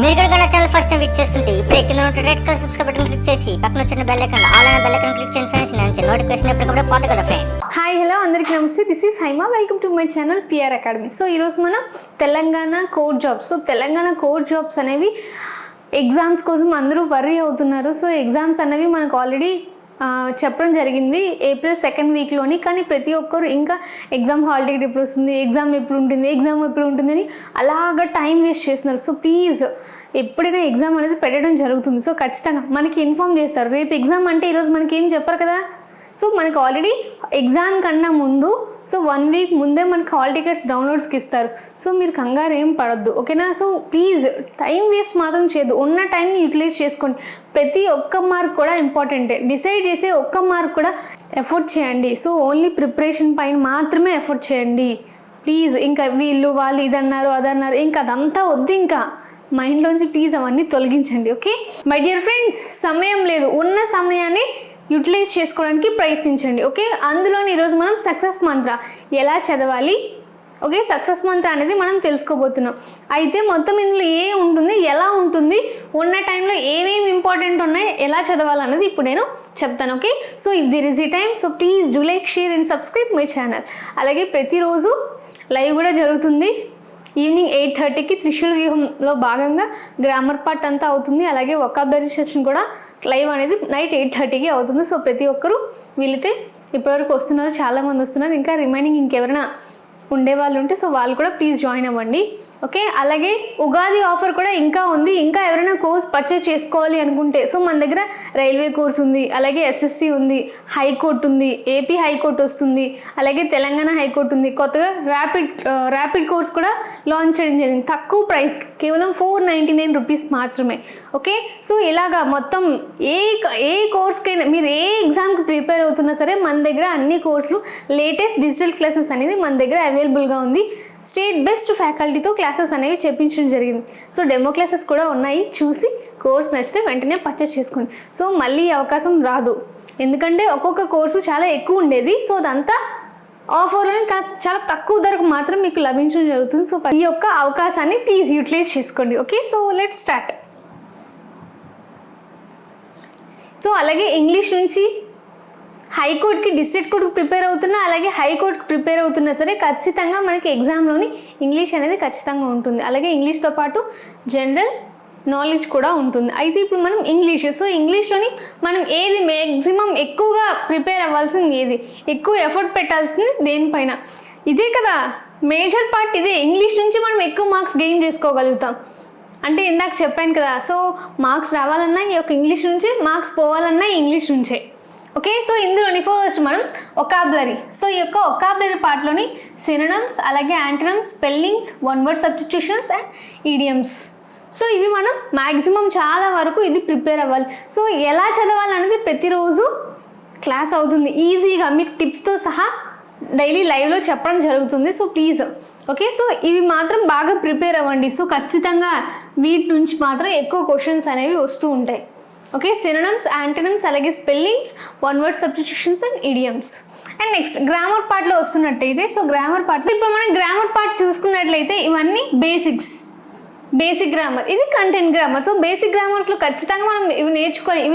మీరు కనుక channel first time visit చేస్తుంటే ఇప్పుడు కింద ఉన్న red colour subscribe button click చేసి పక్కన వచ్చిన బెల్ ఐకాన్ ఆల్ అనే బెల్ ఐకాన్ క్లిక్ చేయండి ఫ్రెండ్స్. నేను నోటిఫికేషన్ ఎప్పటికప్పుడు పొందగలరు ఫ్రెండ్స్. హాయ్ హలో అందరికీ నమస్తే. This is Haima. Welcome to my channel PR academy. So ఈరోజు మనం Telangana core jobs. So Telangana core jobs అనేవి ఎగ్జామ్స్ కోసం అందరూ వర్రీ అవుతున్నారు. సో ఎగ్జామ్స్ అనేవి మనకు ఆల్రెడీ చెప్పడం జరిగింది ఏప్రిల్ 2nd వీక్లోని. కానీ ప్రతి ఒక్కరు ఇంకా ఎగ్జామ్ హాల్ టికెట్ ఎప్పుడు వస్తుంది, ఎగ్జామ్ ఎప్పుడు ఉంటుంది అని అలాగా టైం వేస్ట్ చేస్తున్నారు. సో ప్లీజ్ ఎప్పుడైనా ఎగ్జామ్ అనేది పెట్టడం జరుగుతుంది. సో ఖచ్చితంగా మనకి ఇన్ఫామ్ చేస్తారు. రేపు ఎగ్జామ్ అంటే ఈరోజు మనకి ఏం చెప్పరు కదా. సో మనకి ఆల్రెడీ ఎగ్జామ్ కన్నా ముందు 1 వీక్ ముందే మనకి హాల్ టికెట్స్ డౌన్లోడ్స్కి ఇస్తారు. సో మీరు కంగారు ఏం పడద్దు, ఓకేనా. సో ప్లీజ్ టైం వేస్ట్ మాత్రం చేయొద్దు. ఉన్న టైంని యూటిలైజ్ చేసుకోండి. ప్రతి ఒక్క మార్క్ కూడా ఇంపార్టెంటే. డిసైడ్ చేసే ఒక్క మార్క్ కూడా ఎఫర్ట్ చేయండి. సో ఓన్లీ ప్రిపరేషన్ పైన మాత్రమే ఎఫర్ట్ చేయండి ప్లీజ్. ఇంకా వీళ్ళు వాళ్ళు ఇదన్నారు అదన్నారు ఇంకా అదంతా వద్దు. ఇంకా మైండ్లోంచి ప్లీజ్ అవన్నీ తొలగించండి. ఓకే మై డియర్ ఫ్రెండ్స్, సమయం లేదు. ఉన్న సమయాన్ని యూటిలైజ్ చేసుకోవడానికి ప్రయత్నించండి. ఓకే అందులోని ఈరోజు మనం సక్సెస్ మంత్ర ఎలా చదవాలి, ఓకే సక్సెస్ మంత్ర అనేది మనం తెలుసుకోబోతున్నాం. అయితే మొత్తం ఇందులో ఏ ఉంటుంది, ఎలా ఉంటుంది, ఉన్న టైంలో ఏమేమి ఇంపార్టెంట్ ఉన్నాయి, ఎలా చదవాలన్నది ఇప్పుడు నేను చెప్తాను. Okay so if there is ఈ time so please do like, share and subscribe my channel. అలాగే ప్రతిరోజు లైవ్ కూడా జరుగుతుంది. ఈవినింగ్ 8:30కి త్రిశూల వ్యూహంలో భాగంగా గ్రామర్ పార్ట్ అంతా అవుతుంది. అలాగే వొకాబులరీ సెషన్ కూడా లైవ్ అనేది నైట్ 8:30కి అవుతుంది. సో ప్రతి ఒక్కరూ వీళ్ళైతే ఇప్పటివరకు వస్తున్నారు, చాలామంది వస్తున్నారు. ఇంకా రిమైనింగ్ ఇంకెవరైనా ఉండేవాళ్ళు ఉంటే సో వాళ్ళు కూడా ప్లీజ్ జాయిన్ అవ్వండి. ఓకే అలాగే ఉగాది ఆఫర్ కూడా ఇంకా ఉంది. ఇంకా ఎవరైనా కోర్స్ పర్చేజ్ చేసుకోవాలి అనుకుంటే సో మన దగ్గర రైల్వే కోర్స్ ఉంది, అలాగే ఎస్ఎస్సి ఉంది, హైకోర్టు ఉంది, ఏపీ హైకోర్టు వస్తుంది, అలాగే తెలంగాణ హైకోర్టు ఉంది. కొత్తగా ర్యాపిడ్ కోర్స్ కూడా లాంచ్ చేయడం జరిగింది. తక్కువ ప్రైస్, కేవలం 499 రూపీస్ మాత్రమే. ఓకే సో ఇలాగా మొత్తం ఏ కోర్స్కైనా మీరు ఏ ఎగ్జామ్కి ప్రిపేర్ అవుతున్నా సరే మన దగ్గర అన్ని కోర్సులు లేటెస్ట్ డిజిటల్ క్లాసెస్ అనేది మన దగ్గర అవైలబుల్గా ఉంది. స్టేట్ బెస్ట్ ఫ్యాకల్టీతో క్లాసెస్ అనేవి చెప్పించడం జరిగింది. సో డెమో క్లాసెస్ కూడా ఉన్నాయి. చూసి కోర్స్ నచ్చితే వెంటనే పర్చేస్ చేసుకోండి. సో మళ్ళీ అవకాశం రాదు, ఎందుకంటే ఒక్కొక్క కోర్సు చాలా ఎక్కువ ఉండేది. సో అదంతా ఆఫర్లో చాలా తక్కువ ధరకు మాత్రం మీకు లభించడం జరుగుతుంది. సో ఈ యొక్క అవకాశాన్ని ప్లీజ్ యూటిలైజ్ చేసుకోండి. Okay so let's start. So అలాగే ఇంగ్లీష్ నుంచి హైకోర్టుకి, డిస్ట్రిక్ట్ కోర్టుకి ప్రిపేర్ అవుతున్నా, అలాగే హైకోర్టుకి ప్రిపేర్ అవుతున్నా సరే ఖచ్చితంగా మనకి ఎగ్జామ్లోని ఇంగ్లీష్ అనేది ఖచ్చితంగా ఉంటుంది. అలాగే ఇంగ్లీష్తో పాటు జనరల్ నాలెడ్జ్ కూడా ఉంటుంది. అయితే ఇప్పుడు మనం ఇంగ్లీష్, సో ఇంగ్లీష్లోని మనం ఏది మ్యాక్సిమం ఎక్కువగా ప్రిపేర్ అవ్వాల్సింది, ఏది ఎక్కువ ఎఫర్ట్ పెట్టాల్సింది దేనిపైన, ఇదే కదా మేజర్ పార్ట్. ఇదే ఇంగ్లీష్ నుంచి మనం ఎక్కువ మార్క్స్ గెయిన్ చేసుకోగలుగుతాం. అంటే ఇందాక చెప్పాను కదా, సో మార్క్స్ రావాలన్నా ఈ యొక్క ఇంగ్లీష్ నుంచే, మార్క్స్ పోవాలన్నా ఇంగ్లీష్ నుంచే. ఓకే సో ఇందులోని ఫస్ట్ మనం వొకాబులరీ. సో ఈ యొక్క వొకాబులరీ పార్ట్లోని సినోనిమ్స్, అలాగే antonyms, spellings, one word substitutions and idioms. So ఇవి మనం మ్యాక్సిమం చాలా వరకు ఇది ప్రిపేర్ అవ్వాలి. సో ఎలా చదవాలనేది ప్రతిరోజు క్లాస్ అవుతుంది. ఈజీగా మీకు టిప్స్తో సహా డైలీ లైవ్లో చెప్పడం జరుగుతుంది. సో ప్లీజ్ ఓకే సో ఇవి మాత్రం బాగా ప్రిపేర్ అవ్వండి. సో ఖచ్చితంగా వీటి నుంచి మాత్రం ఎక్కువ క్వశ్చన్స్ అనేవి వస్తూ ఉంటాయి. ఓకే సినోనిమ్స్, యాంటోనిమ్స్, అలాగే spellings, one word substitutions and idioms. And next grammar పార్ట్లో వస్తున్నట్టయితే సో గ్రామర్ పార్ట్లో ఇప్పుడు మనం గ్రామర్ పార్ట్ చూసుకున్నట్లయితే ఇవన్నీ బేసిక్ గ్రామర్, ఇది కంటెంట్ గ్రామర్. సో బేసిక్ గ్రామర్స్లో ఖచ్చితంగా మనం ఇవి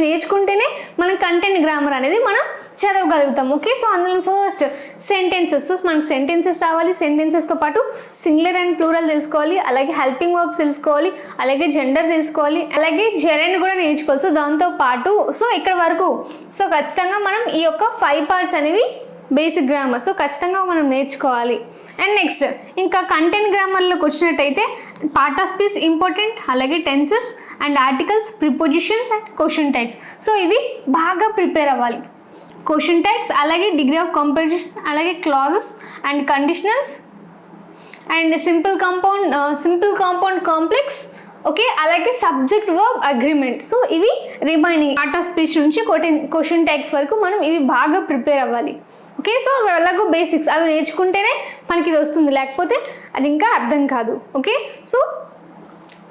నేర్చుకుంటేనే మనం కంటెంట్ గ్రామర్ అనేది మనం చదవగలుగుతాం. ఓకే సో అందులో ఫస్ట్ సెంటెన్సెస్. సో మనకు సెంటెన్సెస్ రావాలి. సెంటెన్సెస్తో పాటు సింగులర్ అండ్ ప్లూరల్ తెలుసుకోవాలి, అలాగే హెల్పింగ్ వర్బ్స్ తెలుసుకోవాలి, అలాగే జెండర్ తెలుసుకోవాలి, అలాగే జెరెండ్ కూడా నేర్చుకోవాలి. సో దాంతో పాటు సో ఇక్కడ వరకు సో ఖచ్చితంగా మనం ఈ యొక్క 5 పార్ట్స్ అనేవి బేసిక్ గ్రామర్. సో ఖచ్చితంగా మనం నేర్చుకోవాలి. అండ్ నెక్స్ట్ ఇంకా కంటెంట్ గ్రామర్లోకి వచ్చినట్టయితే పార్ట్ ఆఫ్ స్పీచ్ ఇంపార్టెంట్, అలాగే tenses and articles, prepositions and question tags. So ఇది బాగా ప్రిపేర్ అవ్వాలి. క్వశ్చన్ ట్యాగ్స్, అలాగే డిగ్రీ ఆఫ్ కంపోజిషన్, అలాగే clauses and conditionals and simple compound complex. Okay అలాగే సబ్జెక్ట్ వర్బ్ అగ్రిమెంట్. సో ఇవి remaining part of speech నుంచి question tags వరకు మనం ఇవి బాగా ప్రిపేర్ అవ్వాలి. ఓకే సో ఎలాగో బేసిక్స్ అవి నేర్చుకుంటేనే మనకి ఇది వస్తుంది, లేకపోతే అది ఇంకా అర్థం కాదు. Okay so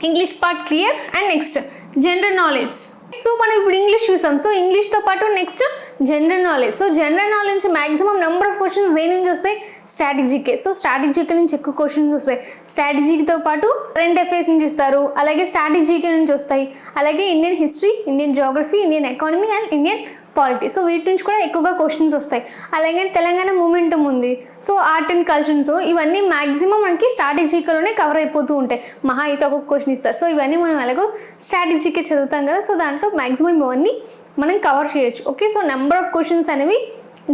English part clear. And next general knowledge. So మనం ఇప్పుడు ఇంగ్లీష్ చూసాం. సో ఇంగ్లీష్తో పాటు next general knowledge. So general knowledge నుంచి మ్యాక్సిమం నెంబర్ ఆఫ్ క్వశ్చన్స్ దేని నుంచి వస్తాయి? స్ట్రాటజీకే. సో స్ట్రాటజీకే నుంచి ఎక్కువ క్వశ్చన్స్ వస్తాయి. స్ట్రాటజీతో పాటు కరెంట్ అఫైర్స్ నుంచి ఇస్తారు, అలాగే స్ట్రాటజీకే నుంచి వస్తాయి, అలాగే Indian history, Indian Geography, Indian economy and Indian polity. So వీటి నుంచి కూడా ఎక్కువగా క్వశ్చన్స్ వస్తాయి. అలాగే తెలంగాణ మూమెంటం ఉంది, so art and culture. So ఇవన్నీ మ్యాక్సిమం మనకి స్ట్రాటజీలోనే కవర్ అయిపోతూ ఉంటాయి. మహా అయితే ఒక క్వశ్చన్ ఇస్తారు. సో ఇవన్నీ మనం ఎలాగో స్ట్రాటజీకే చదువుతాం కదా, సో దాంట్లో మ్యాక్సిమం ఇవన్నీ మనం కవర్ చేయొచ్చు. Okay, so number of questions అనేవి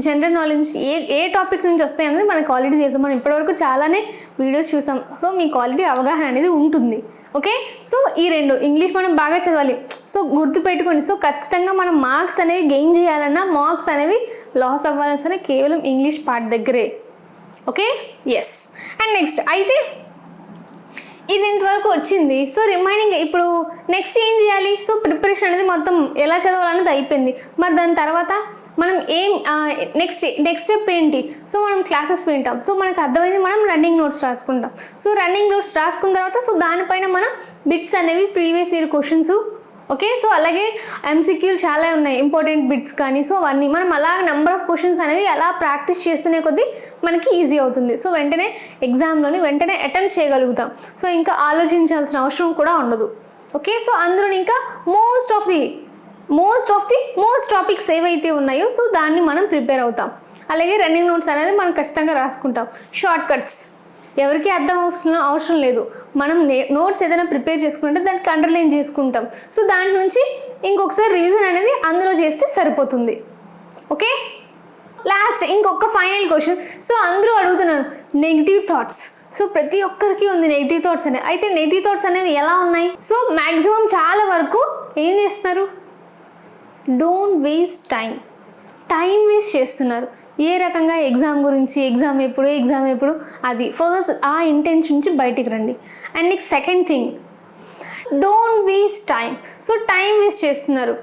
జనరల్ నాలెడ్జ్ ఏ టాపిక్ నుంచి వస్తాయి అనేది మనకు ఆల్రెడీ తెలుసు. మనం ఇప్పటివరకు చాలానే వీడియోస్ చూసాం. సో మీకు ఆల్రెడీ అవగాహన అనేది ఉంటుంది. ఓకే, సో ఈ రెండు ఇంగ్లీష్ మనం బాగా చదవాలి. సో గుర్తుపెట్టుకోండి. సో ఖచ్చితంగా మనం మార్క్స్ అనేవి గెయిన్ చేయాలన్నా, మార్క్స్ అనేవి లాస్ అవ్వాలన్నా సరే కేవలం ఇంగ్లీష్ పార్ట్ దగ్గరే. Okay, yes. అండ్ నెక్స్ట్ అయితే ఇది ఇంతవరకు వచ్చింది. సో రిమైనింగ్ ఇప్పుడు నెక్స్ట్ ఏం చేయాలి? సో ప్రిపరేషన్ అనేది మొత్తం ఎలా చదవాలనేది అయిపోయింది. మరి దాని తర్వాత మనం ఏం నెక్స్ట్ స్టెప్ ఏంటి? సో మనం క్లాసెస్ వింటాం. సో మనకు అర్థమైంది, మనం రన్నింగ్ నోట్స్ రాసుకుంటాం. సో రన్నింగ్ నోట్స్ రాసుకున్న తర్వాత సో దానిపైన మనం బిట్స్ అనేవి previous year questions, okay, so అలాగే ఎంసీక్యూలు చాలా ఉన్నాయి, ఇంపార్టెంట్ బిట్స్ కానీ. సో అవన్నీ మనం అలా నెంబర్ ఆఫ్ క్వశ్చన్స్ అనేవి అలా ప్రాక్టీస్ చేస్తూనే కొద్దీ మనకి ఈజీ అవుతుంది. సో వెంటనే ఎగ్జామ్లోని వెంటనే అటెంప్ట్ చేయగలుగుతాం. సో ఇంకా ఆలోచించాల్సిన అవసరం కూడా ఉండదు. ఓకే, సో అందులో ఇంకా మోస్ట్ ఆఫ్ ది టాపిక్స్ ఏవైతే ఉన్నాయో సో దాన్ని మనం ప్రిపేర్ అవుతాం. అలాగే రన్నింగ్ నోట్స్ అనేది మనం ఖచ్చితంగా రాసుకుంటాం. షార్ట్ కట్స్ ఎవరికి అర్థం అవసరం లేదు. మనం నోట్స్ ఏదైనా ప్రిపేర్ చేసుకుంటే దానికి అండర్లైన్ చేసుకుంటాం. సో దాని నుంచి ఇంకొకసారి రివిజన్ అనేది అందులో చేస్తే సరిపోతుంది. ఓకే, లాస్ట్ ఇంకొక ఫైనల్ క్వశ్చన్. సో అందరూ అడుగుతున్నారు నెగిటివ్ థాట్స్. సో ప్రతి ఒక్కరికి ఉంది నెగిటివ్ థాట్స్ అనేవి. అయితే నెగిటివ్ థాట్స్ అనేవి ఎలా ఉన్నాయి? సో మ్యాక్సిమం చాలా వరకు ఏం చేస్తున్నారు? డోంట్ వేస్ట్ టైం వేస్ట్ చేస్తున్నారు. ఏ రకంగా? ఎగ్జామ్ గురించి, ఎగ్జామ్ ఎప్పుడు అది ఫస్ట్ ఆ ఇంటెన్షన్ నుంచి బయటికి రండి. And next second thing, don't waste time. So time waste చేస్తున్నారు.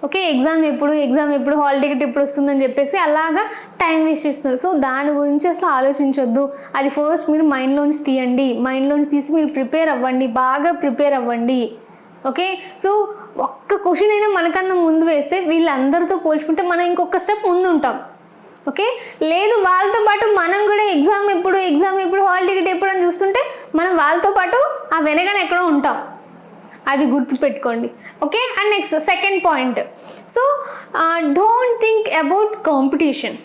ఓకే, ఎగ్జామ్ ఎప్పుడు హాల్ టికెట్ ఎప్పుడు వస్తుందని చెప్పేసి అలాగా టైం వేస్ట్ చేస్తున్నారు. సో దాని గురించి అసలు ఆలోచించొద్దు. అది ఫస్ట్ మీరు మైండ్లోంచి తీయండి. మైండ్లోంచి తీసి మీరు ప్రిపేర్ అవ్వండి, బాగా ప్రిపేర్ అవ్వండి. ఓకే, సో ఒక్క క్వశ్చన్ అయినా మనకన్నా ముందు వేస్తే వీళ్ళందరితో పోల్చుకుంటే మనం ఇంకొక స్టెప్ ముందు ఉంటాం. ఓకే, లేదు వాళ్ళతో పాటు మనం కూడా ఎగ్జామ్ ఎప్పుడు హాల్ టికెట్ ఎప్పుడు అని చూస్తుంటే మనం వాళ్ళతో పాటు ఆ వెనకనే ఎక్కడో ఉంటాం. అది గుర్తుపెట్టుకోండి. Okay, and next second point. So don't think about competition.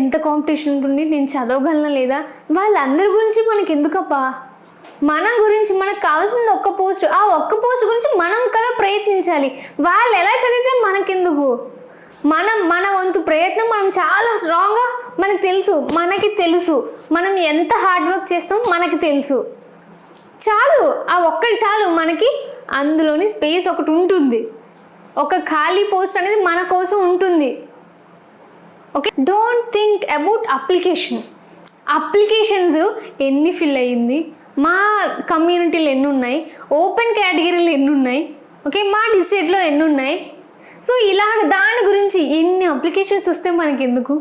ఎంత కాంపిటీషన్ ఉంటుంది, నేను చదవగలనా లేదా, వాళ్ళందరి గురించి మనకి ఎందుకప్పా? మన గురించి మనకు కావాల్సింది ఒక్క పోస్ట్. ఆ ఒక్క పోస్ట్ గురించి మనం కదా ప్రయత్నించాలి. వాళ్ళు ఎలా చదివితే మనకెందుకు? మన వంతు ప్రయత్నం మనం చాలా స్ట్రాంగ్గా మనకి తెలుసు మనం ఎంత హార్డ్ వర్క్ చేస్తాం మనకి తెలుసు. చాలు, ఆ ఒక్కటి చాలు. మనకి అందులోని స్పేస్ ఒకటి ఉంటుంది, ఒక ఖాళీ పోస్ట్ అనేది మన కోసం ఉంటుంది. Okay, don't think about applications ఎన్ని ఫిల్ అయ్యింది, మా కమ్యూనిటీలో ఎన్ని ఉన్నాయి, ఓపెన్ కేటగిరీలో ఎన్ని ఉన్నాయి, ఓకే మా డిస్ట్రిక్ట్లో ఎన్ని ఉన్నాయి. సో ఇలాగ దాని గురించి ఎన్ని అప్లికేషన్స్ వస్తే మనకెందుకు?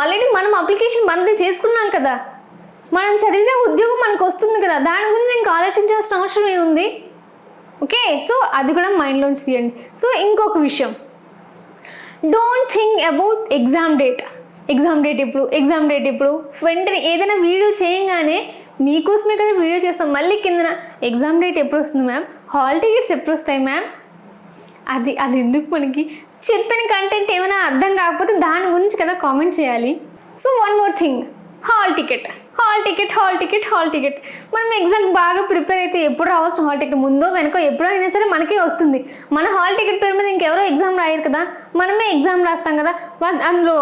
ఆల్రెడీ మనం అప్లికేషన్ బంద్ చేసుకున్నాం కదా, మనం చదివితే ఉద్యోగం మనకు వస్తుంది కదా, దాని గురించి ఇంకా ఆలోచించాల్సిన అవసరం ఏముంది? ఓకే, సో అది కూడా మైండ్లోంచి తీయండి. సో ఇంకొక విషయం, don't think about exam date ఎప్పుడు వెంటనే ఏదైనా వీడియో చేయగానే మీకోసమే కదా వీడియో చేస్తాం, మళ్ళీ కిందన ఎగ్జామ్ డేట్ ఎప్పుడు వస్తుంది మ్యామ్, హాల్ టికెట్స్ ఎప్పుడు వస్తాయి మ్యామ్, అది ఎందుకు? మనకి చెప్పిన కంటెంట్ ఏమైనా అర్థం కాకపోతే దాని గురించి కదా కామెంట్ చేయాలి. So one more thing, hall ticket. మనం ఎగ్జామ్ బాగా ప్రిపేర్ అయితే ఎప్పుడు రావాల్సిన హాల్ టికెట్ ముందో వెనకో ఎప్పుడో అయినా సరే మనకే వస్తుంది. మన హాల్ టికెట్ పేరు మీద ఇంకెవరో ఎగ్జామ్ రాయరు కదా, మనమే ఎగ్జామ్ రాస్తాం కదా. అందులో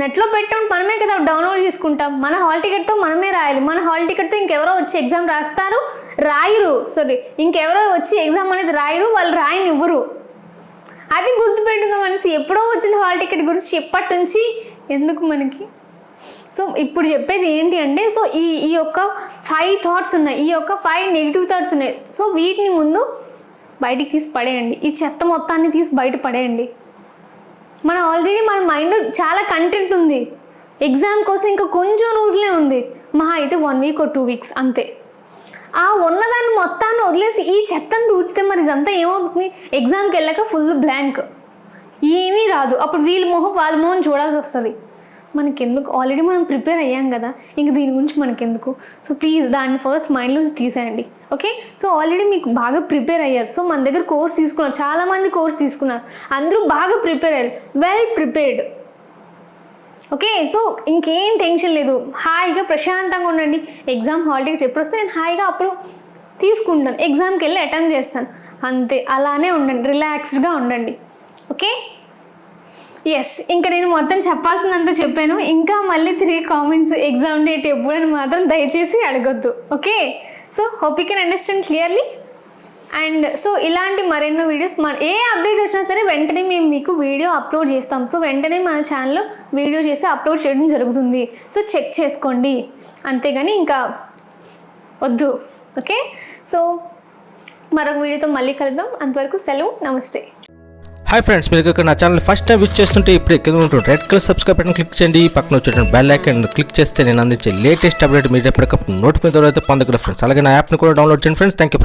నెట్లో పెట్టడం మనమే కదా డౌన్లోడ్ చేసుకుంటాం. మన హాల్ టికెట్తో మనమే రాయాలి. మన హాల్ టికెట్తో ఇంకెవరో వచ్చి ఎగ్జామ్ ఇంకెవరో వచ్చి ఎగ్జామ్ అనేది రాయరు, వాళ్ళు రాయనివ్వరు. అది గుర్తుపెట్టుగా మనసి ఎప్పుడో వచ్చిన హాల్ టికెట్ గురించి ఎప్పటి నుంచి ఎందుకు మనకి? సో ఇప్పుడు చెప్పేది ఏంటి అంటే, సో ఈ యొక్క 5 థాట్స్ ఉన్నాయి, ఈ యొక్క 5 నెగిటివ్ థాట్స్ ఉన్నాయి. సో వీటిని ముందు బయటికి తీసి పడేయండి. ఈ చెత్త మొత్తాన్ని తీసి బయట పడేయండి. మన మైండ్ చాలా కంటెంట్ ఉంది. ఎగ్జామ్ కోసం ఇంకా కొంచెం రోజులే ఉంది, మహా అయితే 1 వీక్ or 2 వీక్స్ అంతే. ఆ ఉన్నదాన్ని మొత్తాన్ని వదిలేసి ఈ చెత్తను దూచితే మరి ఇదంతా ఏమవుతుంది? ఎగ్జామ్కి వెళ్ళాక ఫుల్ బ్లాంక్, ఏమీ రాదు. అప్పుడు వీళ్ళ మొహం వాళ్ళ మొహం చూడాల్సి వస్తుంది. మనకెందుకు? ఆల్రెడీ మనం ప్రిపేర్ అయ్యాం కదా, ఇంక దీని గురించి మనకెందుకు? సో ప్లీజ్ దాన్ని ఫస్ట్ మైండ్లోంచి తీసేయండి. ఓకే, సో ఆల్రెడీ మీకు బాగా ప్రిపేర్ అయ్యారు. సో మన దగ్గర కోర్స్ తీసుకున్నారు, చాలామంది కోర్స్ తీసుకున్నారు, అందరూ బాగా ప్రిపేర్ అయ్యారు, వెల్ ప్రిపేర్డ్. ఓకే, సో ఇంకేం టెన్షన్ లేదు, హాయిగా ప్రశాంతంగా ఉండండి. ఎగ్జామ్ హాల్ టికెట్ ఎప్పుడు వస్తే నేను హాయిగా అప్పుడు తీసుకుంటాను, ఎగ్జామ్కి వెళ్ళి అటెండ్ చేస్తాను, అంతే. అలానే ఉండండి, రిలాక్స్డ్గా ఉండండి. ఓకే, ఎస్, ఇంకా నేను మొత్తం చెప్పాల్సిందంతా చెప్పాను. ఇంకా మళ్ళీ 3 కామెంట్స్ ఎగ్జామ్ డేట్ ఎప్పుడని మాత్రం దయచేసి అడగొద్దు. Okay, so hope you can understand clearly. And so ఇలాంటి మరెన్నో వీడియోస్, మన ఏ అప్డేట్ వచ్చినా సరే వెంటనే మేము మీకు వీడియో అప్లోడ్ చేస్తాం. సో వెంటనే మన ఛానల్లో వీడియో చేసి అప్లోడ్ చేయడం జరుగుతుంది. సో చెక్ చేసుకోండి, అంతేగాని ఇంకా వద్దు. ఓకే, సో మరొక వీడియోతో మళ్ళీ కలుద్దాం. అంతవరకు సెలవు, నమస్తే. హాయ్ ఫ్రెండ్స్, మీరు ఇక్కడ నా ఛానల్ ఫస్ట్ టైం విజిట్ చేస్తుంటే ఇప్పుడే కింద ఉంటుంది red colour subscribe button click చేయండి. పక్కన వచ్చేటువంటి బెల్ ఐకాన్ క్లిక్ చేస్తే నేను అందించే లేటెస్ట్ అప్డేట్ మీరు ఎప్పటికప్పుడు నోటిఫికేషన్ ద్వారా పొందగలరు ఫ్రెండ్స్. అలాగే నా యాప్ని కూడా డౌన్లోడ్ చేయండి ఫ్రెండ్స్. Thank you.